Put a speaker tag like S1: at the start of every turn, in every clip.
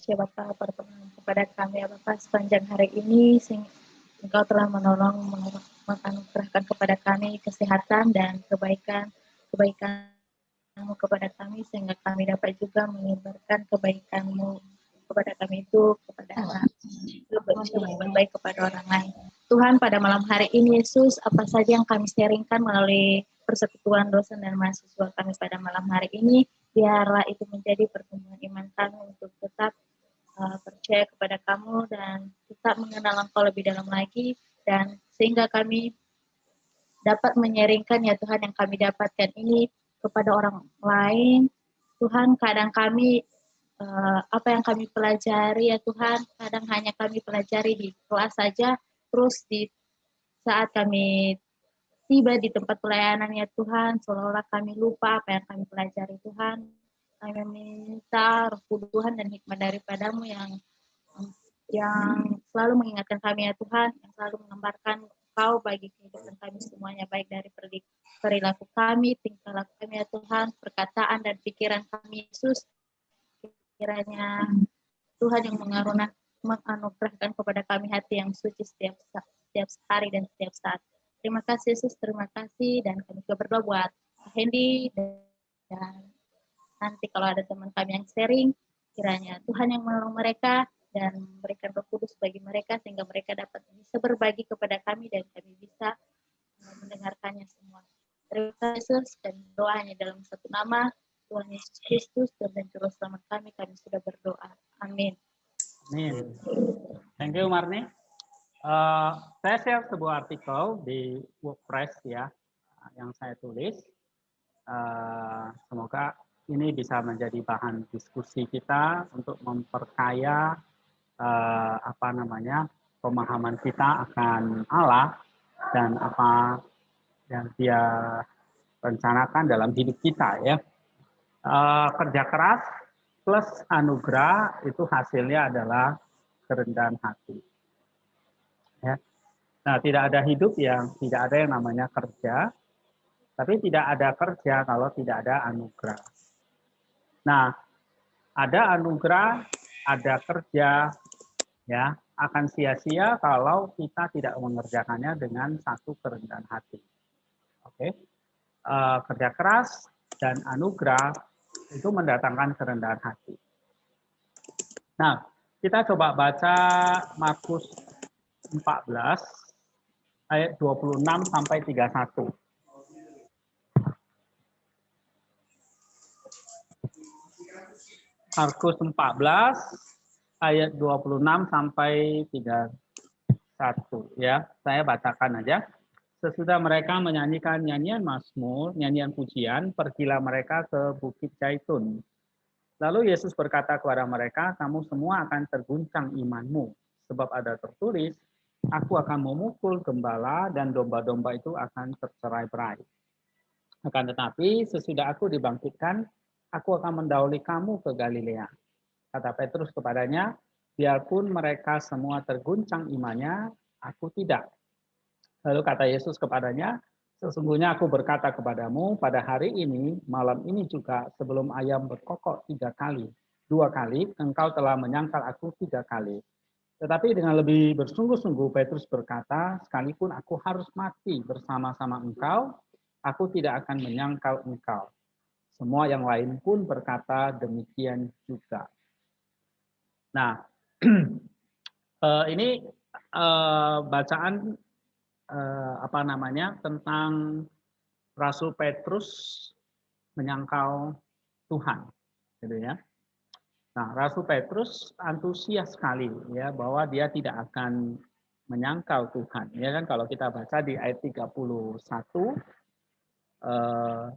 S1: Ya Bapak, pertolongan kepada kami ya Bapak sepanjang hari ini, Engkau telah menolong, menganugerahkan kepada kami kesehatan dan kebaikan-Mu kepada kami, sehingga kami dapat juga menyebarkan kebaikan-Mu kepada kami itu, kepada berbuat baik kepada orang lain. Tuhan, pada malam hari ini Yesus, apa saja yang kami sharingkan melalui persekutuan dosen dan mahasiswa kami pada malam hari ini, biarlah itu menjadi pertumbuhan iman kami untuk tetap percaya kepada kamu dan tetap mengenal Engkau lebih dalam lagi, dan sehingga kami dapat menyaringkan ya Tuhan yang kami dapatkan ini kepada orang lain. Tuhan, kadang kami apa yang kami pelajari ya Tuhan, kadang hanya kami pelajari di kelas saja, terus di saat kami tiba di tempat pelayanan ya Tuhan, seolah-olah kami lupa apa yang kami pelajari Tuhan. Kami minta Roh Kudus Tuhan dan hikmat daripadamu yang selalu mengingatkan kami ya Tuhan, yang selalu mengembarkan Kau bagi kehidupan kami semuanya, baik dari perilaku kami, tingkah laku kami ya Tuhan, perkataan dan pikiran kami Yesus, kiranya Tuhan yang menganugerahkan kepada kami hati yang suci setiap hari dan setiap saat. Terima kasih Yesus, terima kasih, dan kami juga berdoa buat Hendy, dan nanti kalau ada teman kami yang sharing, kiranya Tuhan yang menolong mereka dan memberikan Roh Kudus bagi mereka sehingga mereka dapat bisa berbagi kepada kami dan kami bisa mendengarkannya semua. Terima kasih Yesus, dan doa hanya dalam satu nama, Tuhan Yesus Kristus, Tuhan dan Juru Selamat kami sudah berdoa. Amin.
S2: Amin. Thank you Marni. Saya share sebuah artikel di WordPress ya yang saya tulis. Semoga ini bisa menjadi bahan diskusi kita untuk memperkaya pemahaman kita akan Allah dan apa yang Dia rencanakan dalam hidup kita ya. Kerja keras plus anugerah itu hasilnya adalah kerendahan hati. Ya. Nah, tidak ada hidup yang tidak ada yang namanya kerja, tapi tidak ada kerja kalau tidak ada anugerah. Nah, ada anugerah, ada kerja, ya akan sia-sia kalau kita tidak mengerjakannya dengan satu kerendahan hati. Oke, kerja keras dan anugerah itu mendatangkan kerendahan hati. Nah, kita coba baca Markus 14 ayat 26 sampai 31. Markus 14 ayat 26 sampai 31 ya. Saya bacakan aja. Sesudah mereka menyanyikan nyanyian mazmur, nyanyian pujian, pergilah mereka ke Bukit Zaitun. Lalu Yesus berkata kepada mereka, kamu semua akan terguncang imanmu, sebab ada tertulis, aku akan memukul gembala dan domba-domba itu akan tercerai-berai. Akan tetapi sesudah aku dibangkitkan, aku akan mendahului kamu ke Galilea. Kata Petrus kepadanya, biarpun mereka semua terguncang imannya, aku tidak. Lalu kata Yesus kepadanya, sesungguhnya aku berkata kepadamu, pada hari ini, malam ini juga, sebelum ayam berkokok 3 kali, 2 kali, engkau telah menyangkal aku 3 kali. Tetapi dengan lebih bersungguh-sungguh, Petrus berkata, sekalipun aku harus mati bersama-sama engkau, aku tidak akan menyangkal engkau. Semua yang lain pun berkata demikian juga. Nah, ini bacaan tentang Rasul Petrus menyangkal Tuhan, gitu ya. Nah, Rasul Petrus antusias sekali ya bahwa dia tidak akan menyangkal Tuhan. Ya kan kalau kita baca di ayat 31,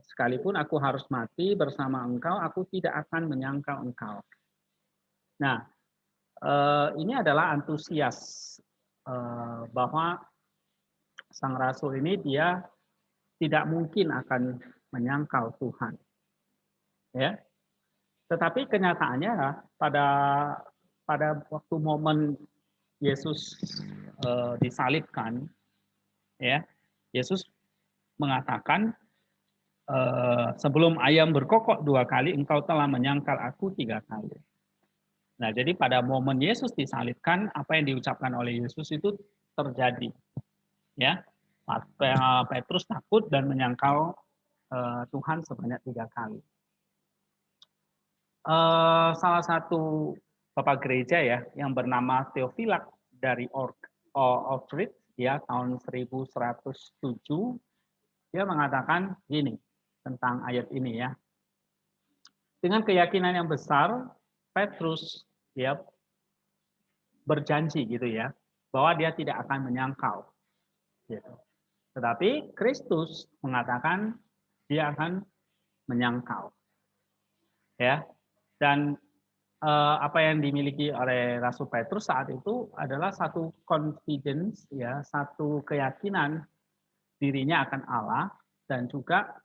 S2: sekalipun aku harus mati bersama engkau, aku tidak akan menyangkal engkau. Nah, ini adalah antusias bahwa sang rasul ini dia tidak mungkin akan menyangkal Tuhan. Ya. Tetapi kenyataannya pada waktu momen Yesus disalibkan, ya, Yesus mengatakan sebelum ayam berkokok 2 kali, engkau telah menyangkal aku 3 kali. Nah, jadi pada momen Yesus disalibkan, apa yang diucapkan oleh Yesus itu terjadi. Ya, Petrus takut dan menyangkal Tuhan sebanyak 3 kali. Salah satu bapak gereja ya yang bernama Theophilak dari Outreach ya tahun 1107, dia mengatakan gini tentang ayat ini ya. Dengan keyakinan yang besar, Petrus ya berjanji gitu ya bahwa dia tidak akan menyangkal. Gitu. Tetapi Kristus mengatakan dia akan menyangkal. Ya. Dan apa yang dimiliki oleh Rasul Petrus saat itu adalah satu confidence ya, satu keyakinan dirinya akan Allah dan juga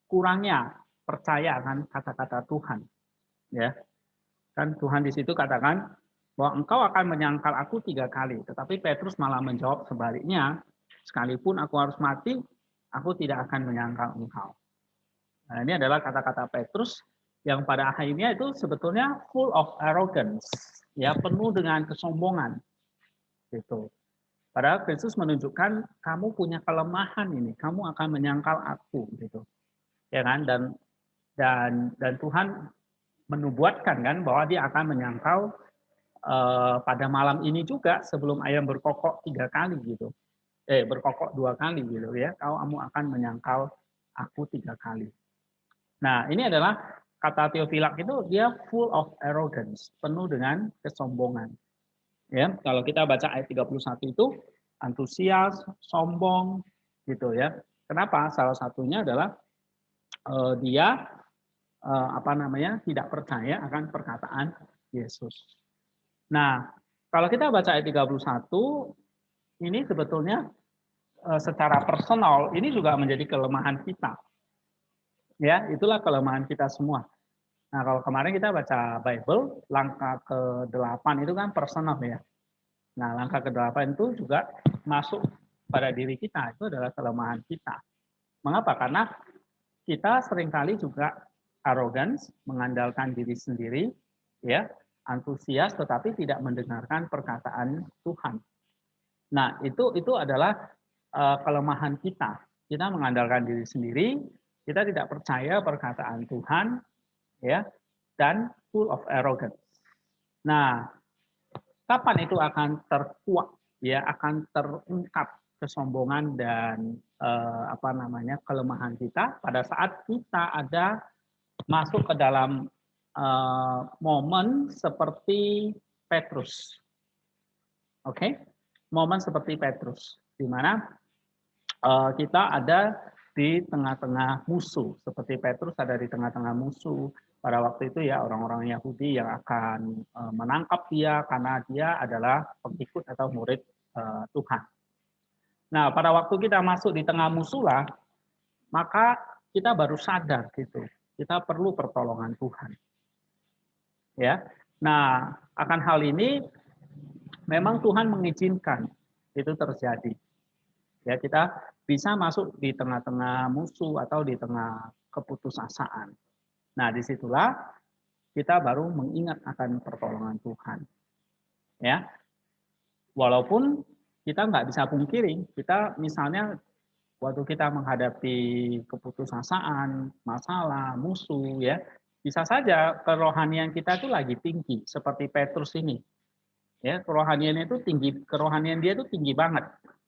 S2: kurangnya percaya akan kata-kata Tuhan. Ya, kan Tuhan di situ katakan bahwa engkau akan menyangkal aku 3 kali, tetapi Petrus malah menjawab sebaliknya, sekalipun aku harus mati, aku tidak akan menyangkal engkau. Nah, ini adalah kata-kata Petrus yang pada akhirnya itu sebetulnya full of arrogance, ya penuh dengan kesombongan, gitu. Padahal Kristus menunjukkan kamu punya kelemahan ini, kamu akan menyangkal aku, gitu, ya kan? Dan Tuhan menubuatkan kan bahwa dia akan menyangkal pada malam ini juga sebelum ayam berkokok 3 kali, gitu. Berkokok 2 kali, gitu ya. Kamu akan menyangkal aku 3 kali. Nah, ini adalah kata Theophilak itu dia full of arrogance, penuh dengan kesombongan. Ya, kalau kita baca ayat 31 itu antusias, sombong gitu ya. Kenapa? Salah satunya adalah dia tidak percaya akan perkataan Yesus. Nah, kalau kita baca ayat 31 ini sebetulnya secara personal ini juga menjadi kelemahan kita. Ya, itulah kelemahan kita semua. Nah, kalau kemarin kita baca Bible, langkah ke-8 itu kan personal ya. Nah, langkah ke-8 itu juga masuk pada diri kita, itu adalah kelemahan kita. Mengapa? Karena kita seringkali juga arrogance, mengandalkan diri sendiri, ya, antusias tetapi tidak mendengarkan perkataan Tuhan. Nah, itu adalah kelemahan kita. Kita mengandalkan diri sendiri, kita tidak percaya perkataan Tuhan, ya, dan full of arrogance. Nah, kapan itu akan terkuak, ya, akan terungkap kesombongan dan kelemahan kita pada saat kita ada masuk ke dalam momen seperti Petrus, oke? Momen seperti Petrus, di mana kita ada di tengah-tengah musuh, seperti Petrus ada di tengah-tengah musuh. Pada waktu itu ya orang-orang Yahudi yang akan menangkap dia karena dia adalah pengikut atau murid Tuhan. Nah, pada waktu kita masuk di tengah musuh lah, maka kita baru sadar gitu, kita perlu pertolongan Tuhan. Ya, nah akan hal ini memang Tuhan mengizinkan itu terjadi. Ya, kita bisa masuk di tengah-tengah musuh atau di tengah keputusasaan. Nah, disitulah kita baru mengingat akan pertolongan Tuhan. Ya, walaupun kita nggak bisa pungkiri, kita misalnya waktu kita menghadapi keputusasaan, masalah, musuh, ya, bisa saja kerohanian kita itu lagi tinggi, seperti Petrus ini. Ya, kerohaniannya itu tinggi, kerohanian dia itu tinggi banget.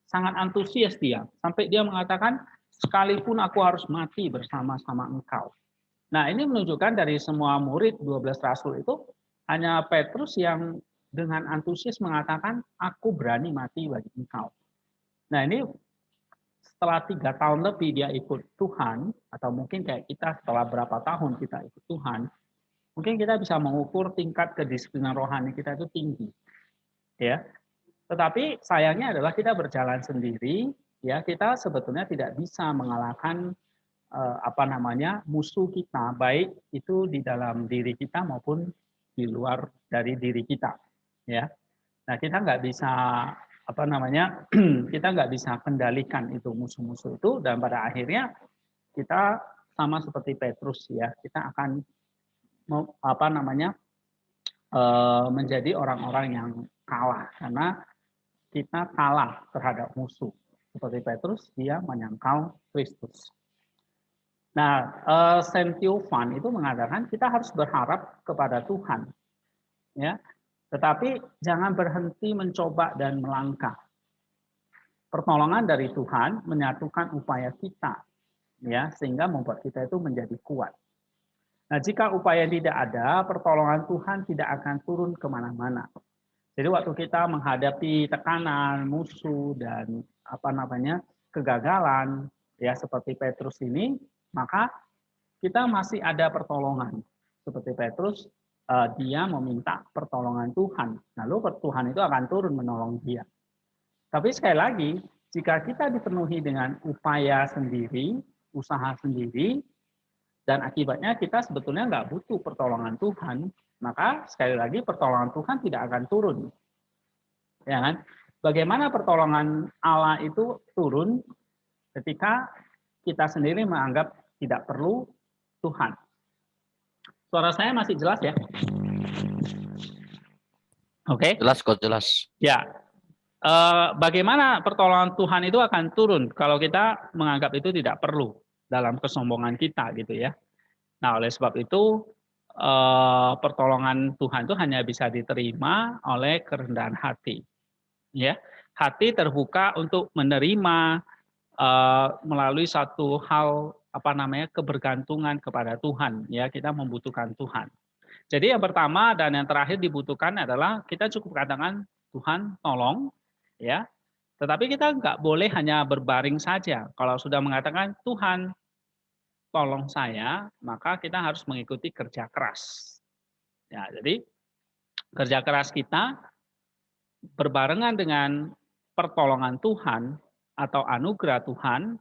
S2: Sangat antusias dia, sampai dia mengatakan, sekalipun aku harus mati bersama-sama engkau. Nah, ini menunjukkan dari semua murid 12 rasul itu, hanya Petrus yang dengan antusias mengatakan, aku berani mati bagi engkau. Nah, ini setelah 3 tahun lebih dia ikut Tuhan, atau mungkin kayak kita setelah berapa tahun kita ikut Tuhan, mungkin kita bisa mengukur tingkat kedisiplinan rohani kita itu tinggi. Ya, tetapi sayangnya adalah kita berjalan sendiri, ya kita sebetulnya tidak bisa mengalahkan musuh kita, baik itu di dalam diri kita maupun di luar dari diri kita. Ya, nah kita nggak bisa kita nggak bisa kendalikan itu musuh-musuh itu, dan pada akhirnya kita sama seperti Petrus ya, kita akan menjadi orang-orang yang kalah karena kita kalah terhadap musuh. Seperti Petrus, dia menyangkal Kristus. Nah, Saint Theophan itu mengatakan kita harus berharap kepada Tuhan, ya. Tetapi jangan berhenti mencoba dan melangkah. Pertolongan dari Tuhan menyatukan upaya kita, ya, sehingga membuat kita itu menjadi kuat. Nah, jika upaya tidak ada, pertolongan Tuhan tidak akan turun kemana-mana. Jadi waktu kita menghadapi tekanan, musuh, dan kegagalan, ya seperti Petrus ini, maka kita masih ada pertolongan. Seperti Petrus, dia meminta pertolongan Tuhan. Lalu Tuhan itu akan turun menolong dia. Tapi sekali lagi, jika kita dipenuhi dengan upaya sendiri, usaha sendiri, dan akibatnya kita sebetulnya nggak butuh pertolongan Tuhan, maka sekali lagi pertolongan Tuhan tidak akan turun. Ya kan? Bagaimana pertolongan Allah itu turun ketika kita sendiri menganggap tidak perlu Tuhan. Suara saya masih jelas ya? Oke.
S3: Jelas kok, jelas.
S2: Ya. Bagaimana pertolongan Tuhan itu akan turun kalau kita menganggap itu tidak perlu dalam kesombongan kita gitu ya. Nah, oleh sebab itu pertolongan Tuhan itu hanya bisa diterima oleh kerendahan hati. Ya, hati terbuka untuk menerima melalui satu hal kebergantungan kepada Tuhan. Ya, kita membutuhkan Tuhan. Jadi yang pertama dan yang terakhir dibutuhkan adalah kita cukup katakan Tuhan tolong, ya. Tetapi kita nggak boleh hanya berbaring saja. Kalau sudah mengatakan Tuhan tolong saya, maka kita harus mengikuti kerja keras. Ya, jadi kerja keras kita berbarengan dengan pertolongan Tuhan atau anugerah Tuhan,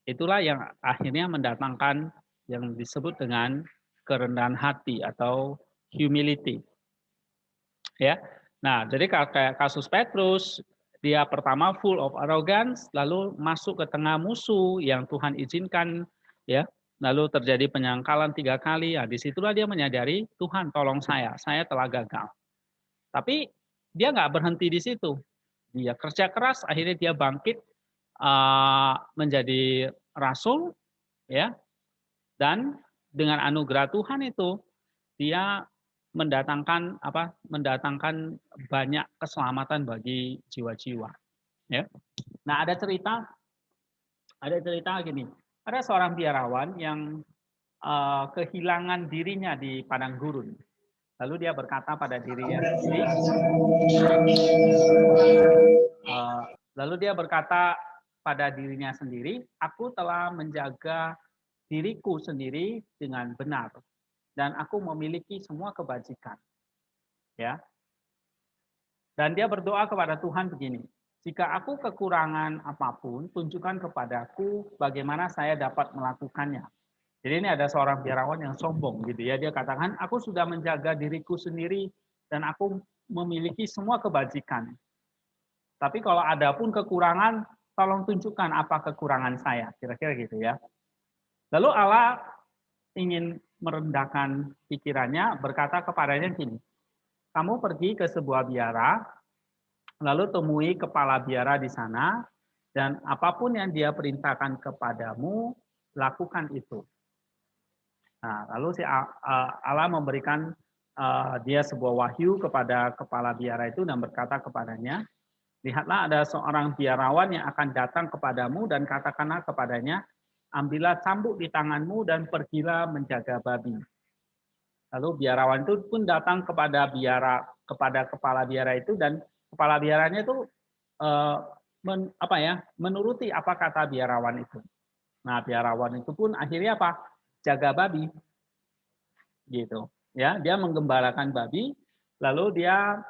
S2: itulah yang akhirnya mendatangkan yang disebut dengan kerendahan hati atau humility. Ya. Nah, jadi kayak kasus Petrus, dia pertama full of arrogance, lalu masuk ke tengah musuh yang Tuhan izinkan, ya. Lalu terjadi penyangkalan 3 kali. Ya, disitulah dia menyadari Tuhan tolong saya telah gagal. Tapi dia nggak berhenti di situ. Dia kerja keras, akhirnya dia bangkit menjadi rasul, ya. Dan dengan anugerah Tuhan itu dia mendatangkan banyak keselamatan bagi jiwa-jiwa. Ya. Nah, ada cerita gini. Ada seorang biarawan yang kehilangan dirinya di padang gurun. Lalu dia berkata pada dirinya sendiri, aku telah menjaga diriku sendiri dengan benar dan aku memiliki semua kebajikan. Ya. Dan dia berdoa kepada Tuhan begini, jika aku kekurangan apapun, tunjukkan kepadaku bagaimana saya dapat melakukannya. Jadi ini ada seorang biarawan yang sombong gitu ya, dia katakan aku sudah menjaga diriku sendiri dan aku memiliki semua kebajikan. Tapi kalau ada pun kekurangan, tolong tunjukkan apa kekurangan saya, kira-kira gitu ya. Lalu Allah ingin merendahkan pikirannya, berkata kepadanya gini, kamu pergi ke sebuah biara, lalu temui kepala biara di sana, dan apapun yang dia perintahkan kepadamu, lakukan itu. Nah, lalu si Allah memberikan dia sebuah wahyu kepada kepala biara itu dan berkata kepadanya, lihatlah ada seorang biarawan yang akan datang kepadamu dan katakanlah kepadanya, ambillah cambuk di tanganmu dan pergilah menjaga babi. Lalu biarawan itu pun datang kepada kepala biara itu dan kepala biaranya itu menuruti apa kata biarawan itu. Nah, biarawan itu pun akhirnya apa? Jaga babi. Gitu. Ya, dia menggembalakan babi, lalu dia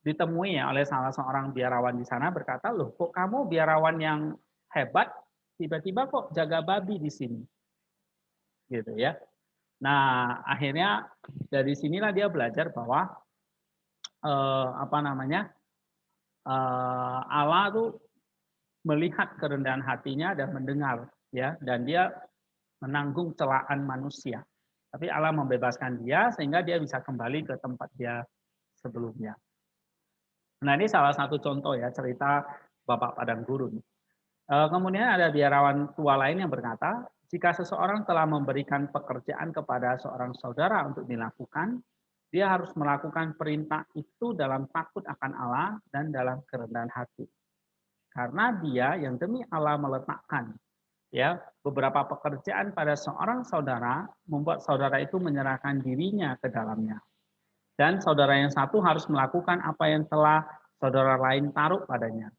S2: ditemui oleh salah seorang biarawan di sana berkata, loh kok kamu biarawan yang hebat, tiba-tiba kok jaga babi di sini. Gitu ya. Nah, akhirnya dari sinilah dia belajar bahwa Allah tuh melihat kerendahan hatinya dan mendengar ya, dan dia menanggung celaan manusia. Tapi Allah membebaskan dia sehingga dia bisa kembali ke tempat dia sebelumnya. Nah, ini salah satu contoh ya cerita Bapak Padang Gurun. Kemudian ada biarawan tua lain yang berkata, jika seseorang telah memberikan pekerjaan kepada seorang saudara untuk dilakukan, dia harus melakukan perintah itu dalam takut akan Allah dan dalam kerendahan hati. Karena dia yang demi Allah meletakkan ya beberapa pekerjaan pada seorang saudara, membuat saudara itu menyerahkan dirinya ke dalamnya. Dan saudara yang satu harus melakukan apa yang telah saudara lain taruh padanya.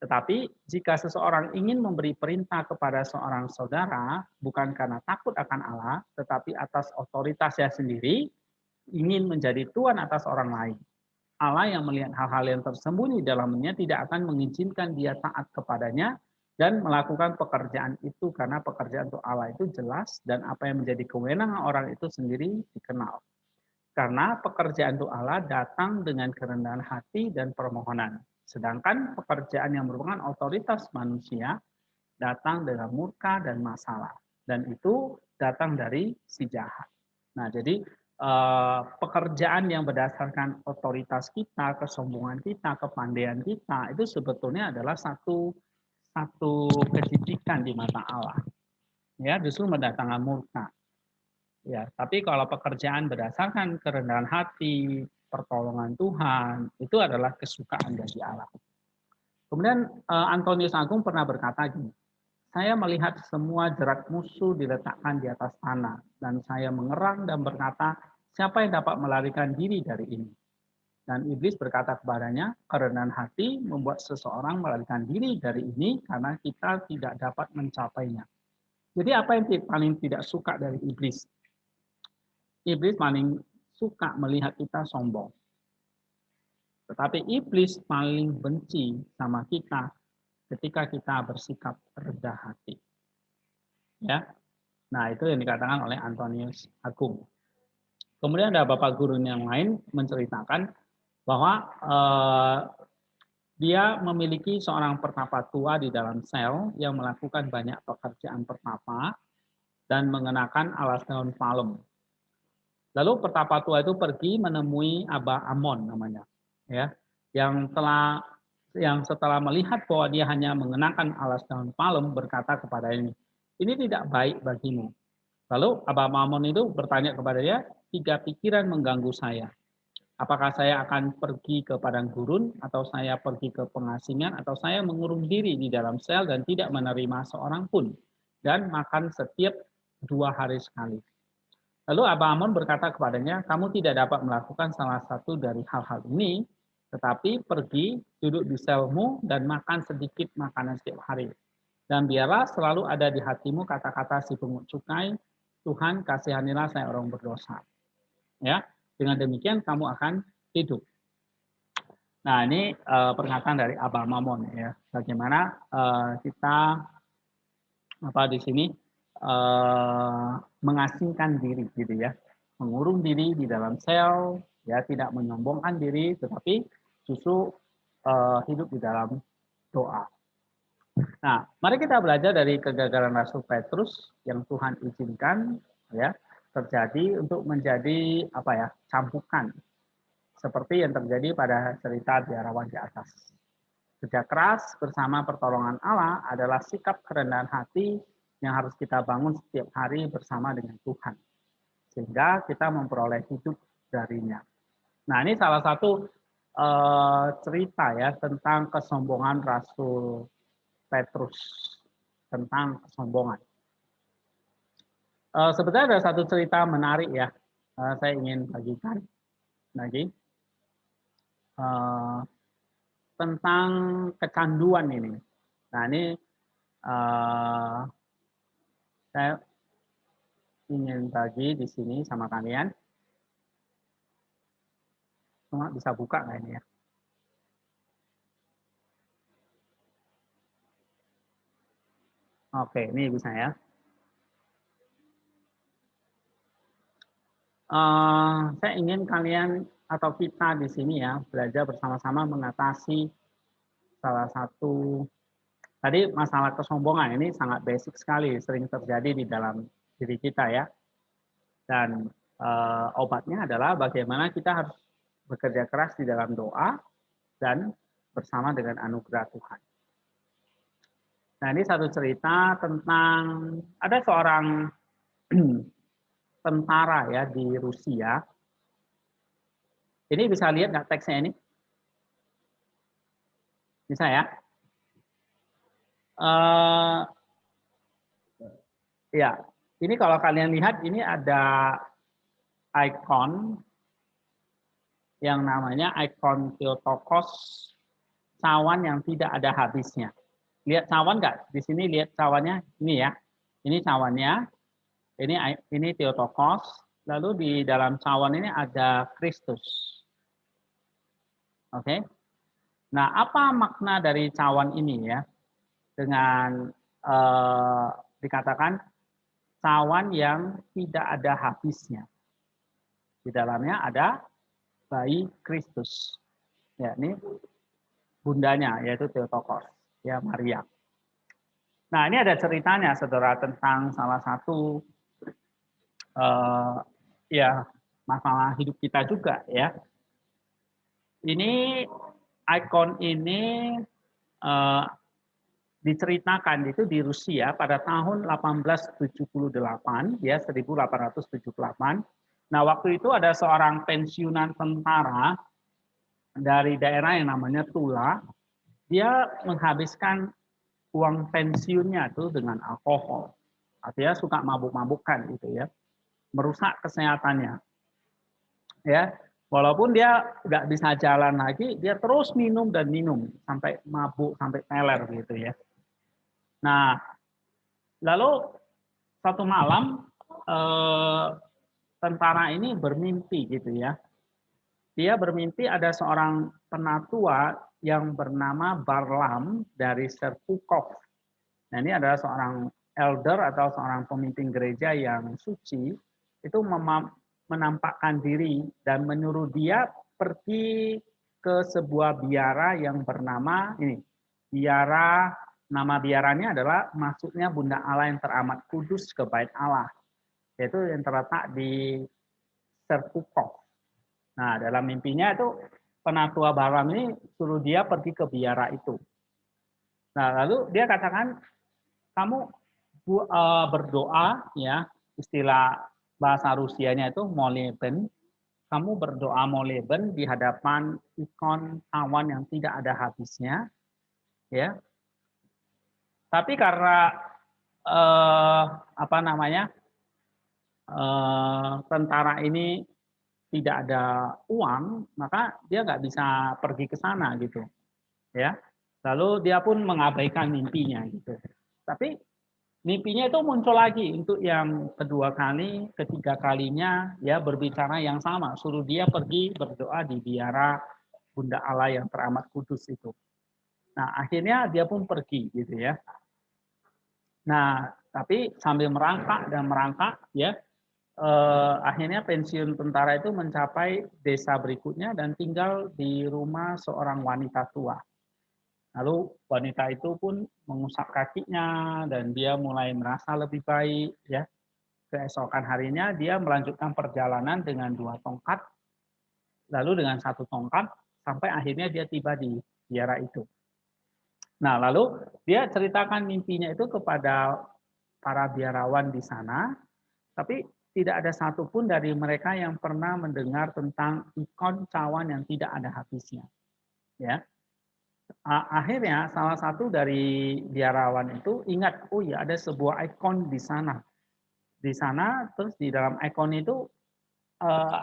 S2: Tetapi jika seseorang ingin memberi perintah kepada seorang saudara, bukan karena takut akan Allah, tetapi atas otoritasnya sendiri, ingin menjadi tuan atas orang lain. Allah yang melihat hal-hal yang tersembunyi dalamnya tidak akan mengizinkan dia taat kepadanya dan melakukan pekerjaan itu karena pekerjaan untuk Allah itu jelas dan apa yang menjadi kewenangan orang itu sendiri dikenal. Karena pekerjaan untuk Allah datang dengan kerendahan hati dan permohonan. Sedangkan pekerjaan yang merupakan otoritas manusia datang dengan murka dan masalah. Dan itu datang dari si jahat. Nah, jadi pekerjaan yang berdasarkan otoritas kita, kesombongan kita, kepandaian kita, itu sebetulnya adalah satu kejijikan di mata Allah. Ya, justru mendatangkan murka. Ya, tapi kalau pekerjaan berdasarkan kerendahan hati, pertolongan Tuhan, itu adalah kesukaan dari Allah. Kemudian Antonius Agung pernah berkata gini, saya melihat semua jerat musuh diletakkan di atas tanah, dan saya mengerang dan berkata, siapa yang dapat melarikan diri dari ini? Dan iblis berkata kepadanya, kerendahan hati membuat seseorang melarikan diri dari ini karena kita tidak dapat mencapainya. Jadi apa yang paling tidak suka dari iblis? Iblis paling suka melihat kita sombong. Tetapi iblis paling benci sama kita ketika kita bersikap rendah hati. Ya. Nah, itu yang dikatakan oleh Antonius Agung. Kemudian ada Bapak guru yang lain menceritakan bahwa dia memiliki seorang pertapa tua di dalam sel yang melakukan banyak pekerjaan pertapa dan mengenakan alas daun palem. Lalu pertapa tua itu pergi menemui Abah Amon namanya, ya, yang setelah melihat bahwa dia hanya mengenakan alas daun palem berkata kepada ini tidak baik bagimu. Lalu Abah Amon itu bertanya kepada dia, 3 pikiran mengganggu saya. Apakah saya akan pergi ke padang gurun, atau saya pergi ke pengasingan, atau saya mengurung diri di dalam sel dan tidak menerima seorang pun, dan makan setiap 2 hari sekali. Lalu Abah Amon berkata kepadanya, kamu tidak dapat melakukan salah satu dari hal-hal ini, tetapi pergi, duduk di selmu, dan makan sedikit makanan setiap hari. Dan biarlah selalu ada di hatimu kata-kata si pungut cukai, Tuhan kasihanilah saya orang berdosa. Ya, dengan demikian kamu akan hidup. Nah, ini pernyataan dari Abah Amon ya. Bagaimana kita di sini mengasingkan diri gitu ya, mengurung diri di dalam sel, ya, tidak menyombongkan diri, tetapi justru hidup di dalam doa. Nah, mari kita belajar dari kegagalan Rasul Petrus yang Tuhan izinkan ya terjadi untuk menjadi campukan seperti yang terjadi pada cerita biarawan di atas. Kerja keras bersama pertolongan Allah adalah sikap kerendahan hati yang harus kita bangun setiap hari bersama dengan Tuhan, sehingga kita memperoleh hidup darinya. Nah, ini salah satu cerita ya tentang kesombongan Rasul Petrus, tentang kesombongan. Sebenarnya ada satu cerita menarik ya, saya ingin bagikan lagi tentang kecanduan ini. Nah, ini saya ingin bagi di sini sama kalian. Cuma bisa buka nggak ini ya? Oke, ini bisa ya. Saya ingin kalian atau kita di sini ya belajar bersama-sama mengatasi salah satu Tadi masalah kesombongan ini sangat basic sekali, sering terjadi di dalam diri kita ya. Dan obatnya adalah bagaimana kita harus bekerja keras di dalam doa dan bersama dengan anugerah Tuhan. Nah, ini satu cerita tentang ada seorang tentara ya di Rusia. Ini bisa lihat nggak teksnya ini? Bisa ya? Ya, ini kalau kalian lihat ini ada ikon yang namanya ikon Theotokos, cawan yang tidak ada habisnya. Lihat cawan nggak? Di sini lihat cawannya, ini ya. Ini cawannya, ini Theotokos, lalu di dalam cawan ini ada Kristus. Oke. Nah, apa makna dari cawan ini ya? Dengan dikatakan cawan yang tidak ada habisnya. Di dalamnya ada bayi Kristus. Ya, ini bundanya yaitu Theotokos, ya Maria. Nah, ini ada ceritanya Saudara tentang salah satu ya masalah hidup kita juga ya. Ini ikon ini diceritakan itu di Rusia pada tahun 1878 ya 1878. Nah, waktu itu ada seorang pensiunan tentara dari daerah yang namanya Tula. Dia menghabiskan uang pensiunnya itu dengan alkohol. Artinya suka mabuk-mabukan gitu ya. Merusak kesehatannya. Ya, walaupun dia nggak bisa jalan lagi, dia terus minum dan minum sampai mabuk, sampai teler gitu ya. Nah, lalu satu malam tentara ini bermimpi gitu ya. Dia bermimpi ada seorang penatua yang bernama Barlam dari Serpukov. Nah, ini adalah seorang elder atau seorang pemimpin gereja yang suci, itu menampakkan diri dan menyuruh dia pergi ke sebuah biara yang bernama ini. Biara, nama biaranya adalah maksudnya Bunda Allah yang teramat kudus ke bait Allah. Yaitu yang terletak di Serpukov. Nah, dalam mimpinya itu penatua Barlam ini suruh dia pergi ke biara itu. Nah, lalu dia katakan, kamu berdoa ya, istilah bahasa Rusianya itu moleben. Kamu berdoa moleben di hadapan ikon awan yang tidak ada habisnya, ya. Tapi karena tentara ini tidak ada uang, maka dia nggak bisa pergi ke sana gitu, ya. Lalu dia pun mengabaikan mimpinya gitu. Tapi mimpinya itu muncul lagi untuk yang kedua kali, ketiga kalinya ya berbicara yang sama, suruh dia pergi berdoa di biara Bunda Allah yang teramat kudus itu. Nah, akhirnya dia pun pergi gitu ya. Nah, tapi sambil merangkak dan merangkak ya, akhirnya pensiun tentara itu mencapai desa berikutnya dan tinggal di rumah seorang wanita tua. Lalu wanita itu pun mengusap kakinya dan dia mulai merasa lebih baik ya. Keesokan harinya dia melanjutkan perjalanan dengan 2 tongkat, lalu dengan 1 tongkat sampai akhirnya dia tiba di biara itu. Nah, lalu dia ceritakan mimpinya itu kepada para biarawan di sana, tapi tidak ada satupun dari mereka yang pernah mendengar tentang ikon cawan yang tidak ada habisnya. Ya. Akhirnya salah satu dari biarawan itu ingat, oh ya ada sebuah ikon di sana. Di sana terus di dalam ikon itu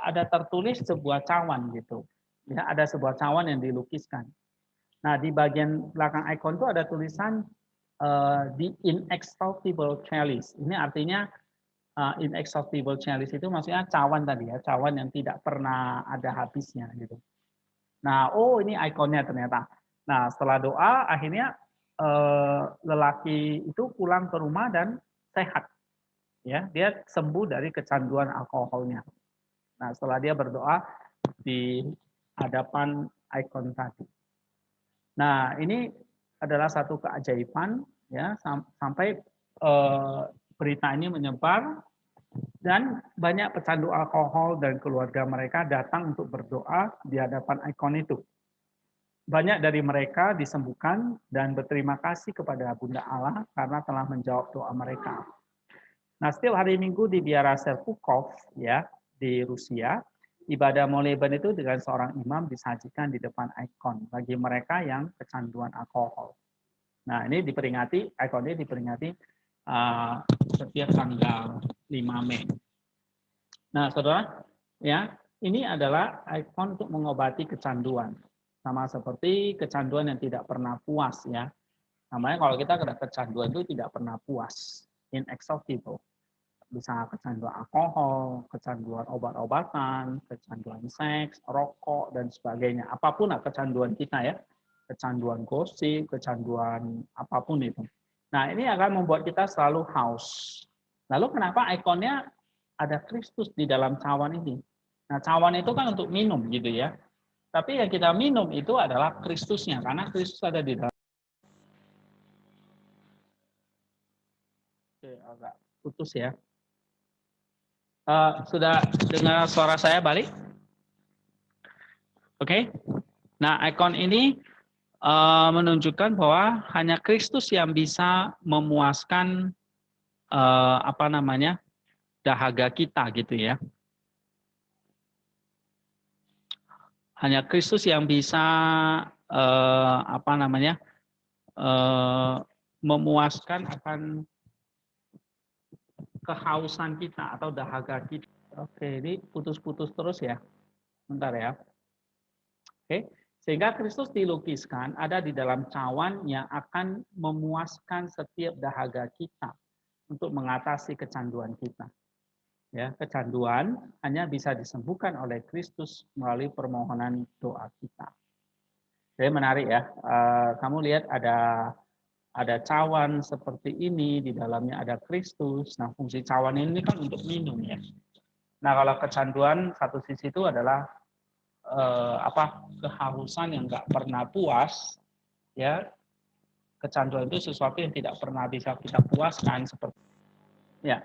S2: ada tertulis sebuah cawan gitu. Ya, ada sebuah cawan yang dilukiskan. Nah, di bagian belakang ikon itu ada tulisan the inexhaustible chalice. Ini artinya inexhaustible chalice itu maksudnya cawan tadi ya, cawan yang tidak pernah ada habisnya gitu. Nah, oh ini ikonnya ternyata. Nah, setelah doa akhirnya lelaki itu pulang ke rumah dan sehat. Ya, dia sembuh dari kecanduan alkoholnya. Nah, setelah dia berdoa di hadapan ikon tadi. Nah, ini adalah satu keajaiban, ya, sampai berita ini menyebar dan banyak pecandu alkohol dan keluarga mereka datang untuk berdoa di hadapan ikon itu. Banyak dari mereka disembuhkan dan berterima kasih kepada Bunda Allah karena telah menjawab doa mereka. Nah, setiap hari Minggu di Biara Serpukov, ya, di Rusia, ibadah moleben itu dengan seorang imam disajikan di depan ikon bagi mereka yang kecanduan alkohol. Nah, ini diperingati, ikon ini diperingati setiap tanggal 5 Mei. Nah, saudara, ya, ini adalah ikon untuk mengobati kecanduan. Sama seperti kecanduan yang tidak pernah puas, ya. Namanya kalau kita kena kecanduan itu tidak pernah puas, inexhaustible. Bisa kecanduan alkohol, kecanduan obat-obatan, kecanduan seks, rokok, dan sebagainya. Apapun lah kecanduan kita, ya. Kecanduan gosip, kecanduan apapun itu. Nah, ini akan membuat kita selalu haus. Lalu kenapa ikonnya ada Kristus di dalam cawan ini? Nah, cawan itu kan untuk minum gitu ya. Tapi yang kita minum itu adalah Kristusnya, karena Kristus ada di dalam. Oke, agak putus ya. Sudah dengar suara saya balik? Oke. Nah, ikon ini menunjukkan bahwa hanya Kristus yang bisa memuaskan dahaga kita gitu ya. Hanya Kristus yang bisa memuaskan akan kehausan kita atau dahaga kita. Oke, ini putus-putus terus ya. Bentar ya. Oke, sehingga Kristus dilukiskan ada di dalam cawan yang akan memuaskan setiap dahaga kita untuk mengatasi kecanduan kita. Ya, kecanduan hanya bisa disembuhkan oleh Kristus melalui permohonan doa kita. Jadi menarik ya. Kamu lihat ada cawan seperti ini, di dalamnya ada Kristus. Nah, fungsi cawan ini kan untuk minum ya. Nah, kalau kecanduan satu sisi itu adalah kehausan yang nggak pernah puas, ya. Kecanduan itu sesuatu yang tidak pernah bisa kita puaskan seperti ya.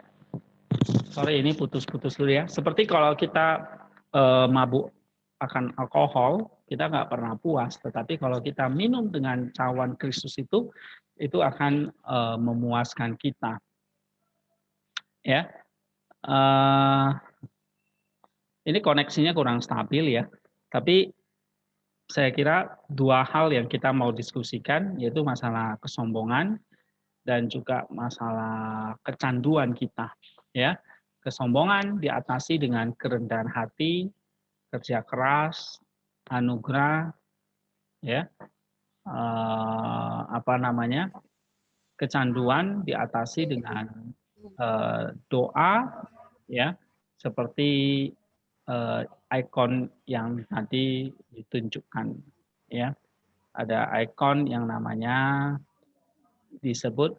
S2: Sorry, ini putus-putus dulu ya. Seperti kalau kita mabuk akan alkohol, kita nggak pernah puas. Tetapi kalau kita minum dengan cawan Kristus itu akan memuaskan kita. Ya, ini koneksinya kurang stabil ya. Tapi saya kira dua hal yang kita mau diskusikan, yaitu masalah kesombongan dan juga masalah kecanduan kita. Ya, kesombongan diatasi dengan kerendahan hati, kerja keras, anugerah, ya, kecanduan diatasi dengan doa, ya, seperti ikon yang tadi ditunjukkan, ya. Ada ikon yang namanya disebut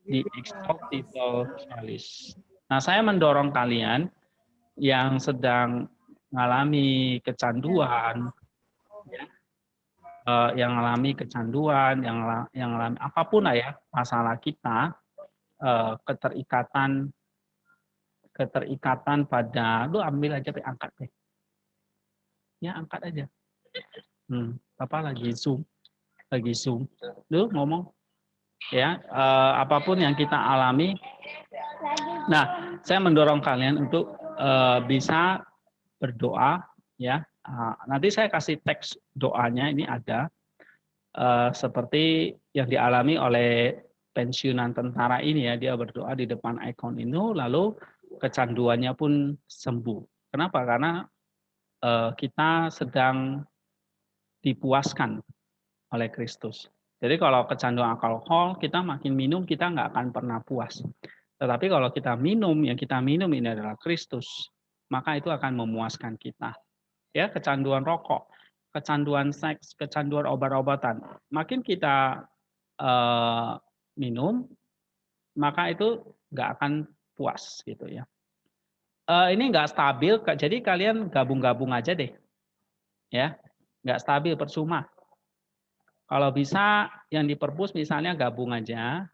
S2: the exaltable chalice. Nah, saya mendorong kalian yang sedang mengalami kecanduan, ya, yang mengalami kecanduan, yang mengalami apapun lah ya masalah kita, keterikatan pada, lu ambil aja, angkat deh, ya angkat aja. Papa lagi zoom, lu ngomong, ya, apapun yang kita alami. Nah, saya mendorong kalian untuk bisa berdoa, ya. Nanti saya kasih teks doanya, ini ada seperti yang dialami oleh pensiunan tentara ini ya, dia berdoa di depan ikon itu, lalu kecanduannya pun sembuh. Kenapa? Karena kita sedang dipuaskan oleh Kristus. Jadi kalau kecanduan alkohol, kita makin minum, kita nggak akan pernah puas. Tetapi kalau kita minum, yang kita minum ini adalah Kristus, maka itu akan memuaskan kita. Ya, kecanduan rokok, kecanduan seks, kecanduan obat-obatan. Makin kita minum, maka itu nggak akan puas gitu ya. Ini nggak stabil, jadi kalian gabung-gabung aja deh, ya, nggak stabil, percuma. Kalau bisa yang di perpus misalnya gabung aja.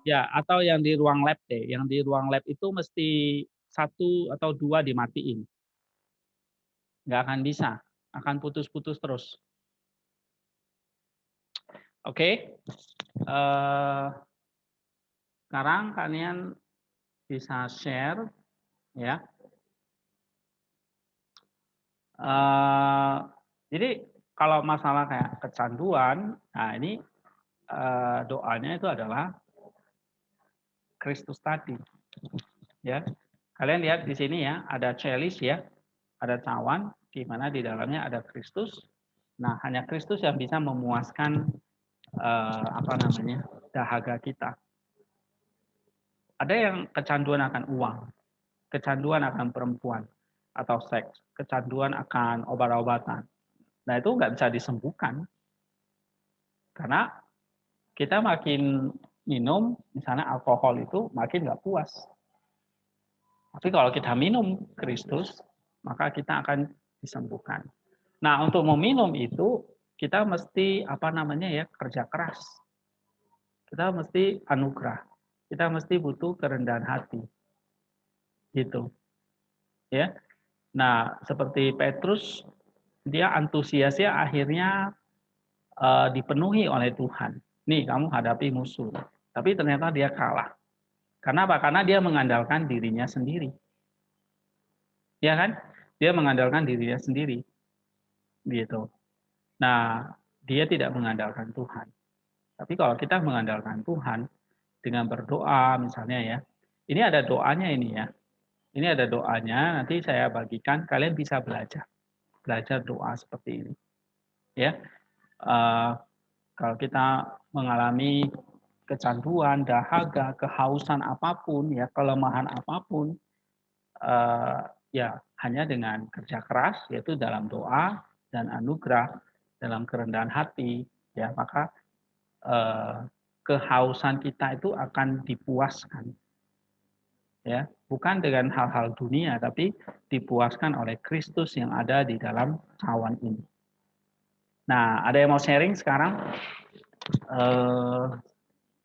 S2: Ya, atau yang di ruang lab deh. Yang di ruang lab itu mesti satu atau dua dimatiin. Nggak akan bisa. Akan putus-putus terus. Oke. Sekarang kalian bisa share. Ya. Jadi kalau masalah kayak kecanduan, nah ini doanya itu adalah Kristus tadi, ya. Kalian lihat di sini ya, ada chalice ya, ada cawan di mana di dalamnya ada Kristus. Nah, hanya Kristus yang bisa memuaskan apa namanya dahaga kita. Ada yang kecanduan akan uang, kecanduan akan perempuan atau seks, kecanduan akan obat-obatan. Nah, itu nggak bisa disembuhkan karena kita makin minum, misalnya alkohol itu makin nggak puas. Tapi kalau kita minum Kristus, maka kita akan disembuhkan. Nah, untuk meminum itu kita mesti apa namanya ya kerja keras. Kita mesti anugerah. Kita mesti butuh kerendahan hati. Gitu. Ya. Nah, seperti Petrus dia antusiasnya akhirnya dipenuhi oleh Tuhan. Nih, kamu hadapi musuh. Tapi ternyata dia kalah. Karena apa? Karena dia mengandalkan dirinya sendiri. Ya kan? Dia mengandalkan dirinya sendiri. Gitu. Nah, dia tidak mengandalkan Tuhan. Tapi kalau kita mengandalkan Tuhan dengan berdoa misalnya ya. Ini ada doanya ini ya. Ini ada doanya, nanti saya bagikan, kalian bisa belajar. Belajar doa seperti ini. Ya. Kalau kita mengalami kecanduan, dahaga, kehausan apapun, ya kelemahan apapun, ya hanya dengan kerja keras, yaitu dalam doa dan anugerah, dalam kerendahan hati, ya maka kehausan kita itu akan dipuaskan, ya bukan dengan hal-hal dunia, tapi dipuaskan oleh Kristus yang ada di dalam cawan ini. Nah, ada yang mau sharing sekarang?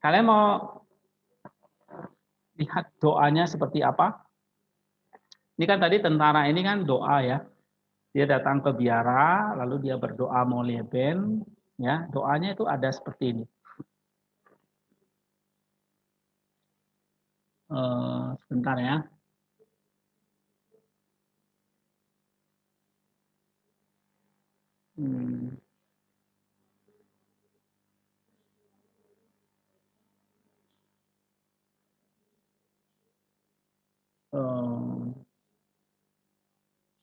S2: Kalian mau lihat doanya seperti apa? Ini kan tadi tentara ini kan doa ya. Dia datang ke biara, lalu dia berdoa mau leben, ya. Doanya itu ada seperti ini. Sebentar ya. Hmm.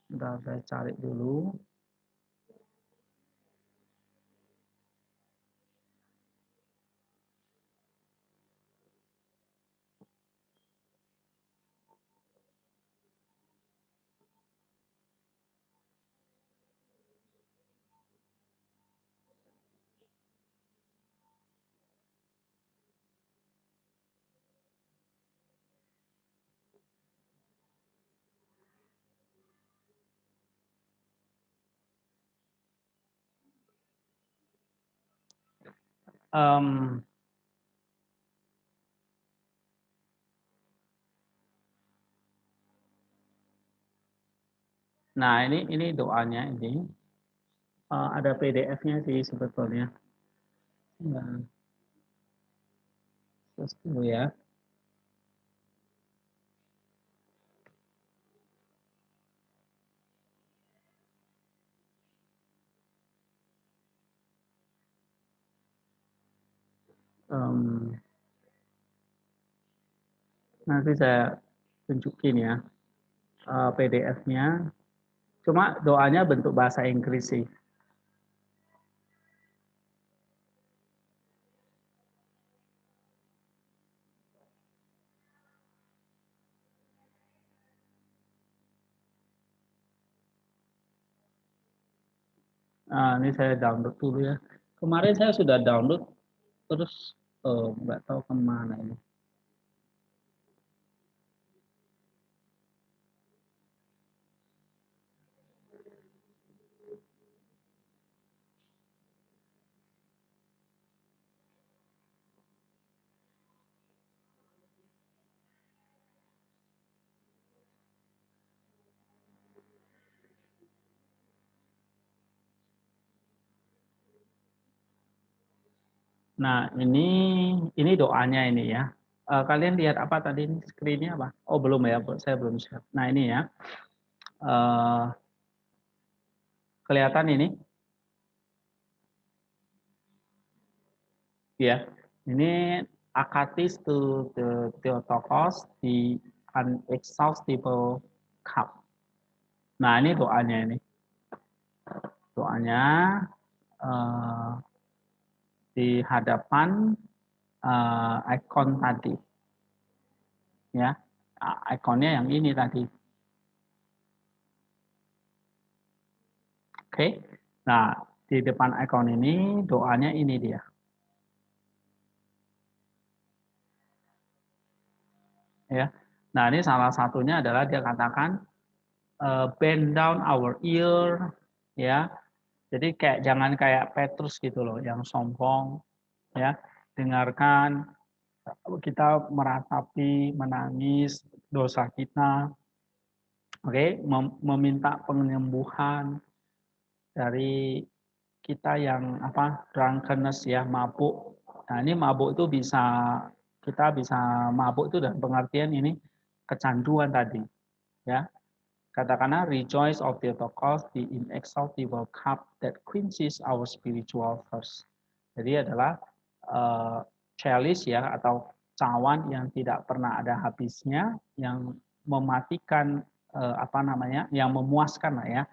S2: Bentar saya cari dulu. Nah ini doanya ini. Ada PDF-nya sih sebetulnya. Nah, terus dulu ya. Nanti saya tunjukin ya PDF-nya. Cuma doanya bentuk bahasa Inggris sih. Nah, ini saya download dulu ya. Kemarin saya sudah download, terus nggak tahu kemana ini. Nah, ini doanya ini ya. Kalian lihat apa tadi ini screen-nya apa? Oh, belum ya, saya belum share. Nah, ini ya. Kelihatan ini? Ya. Ini Akatis to the Theotokos di unexhaustible cup. Nah, ini doanya ini. Doanya di hadapan ikon tadi. Ya. Ikonnya yang ini tadi. Oke. Nah, di depan ikon ini doanya ini dia. Ya. Nah, ini salah satunya adalah dia katakan bend down our ear, ya. Jadi jangan kayak Petrus gitu loh, yang sombong, ya. Dengarkan, kita meratapi, menangis dosa kita, oke, meminta penyembuhan dari kita yang drunkenness ya, mabuk. Nah, ini mabuk itu kita bisa mabuk itu dalam pengertian ini kecanduan tadi, ya. Katakanlah rejoice of Theotokos, the inexhaustible cup that quenches our spiritual thirst. Jadi adalah chalice ya, atau cawan yang tidak pernah ada habisnya, yang mematikan yang memuaskan lah ya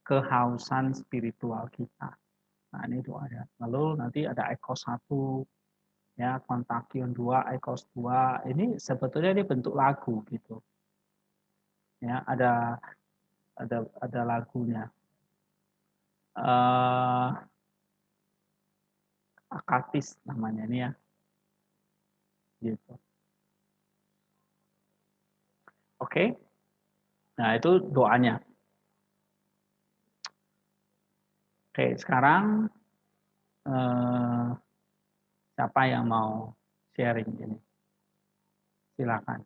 S2: kehausan spiritual kita. Nah, ini doanya. Lalu nanti ada Ekos 1, ya, Kontakion 2, Ekos 2. Ini sebetulnya ini bentuk lagu gitu. Ya, ada lagunya. Akatis namanya ini ya. Gitu. Oke. Nah, itu doanya. Oke, sekarang siapa yang mau sharing ini? Silakan.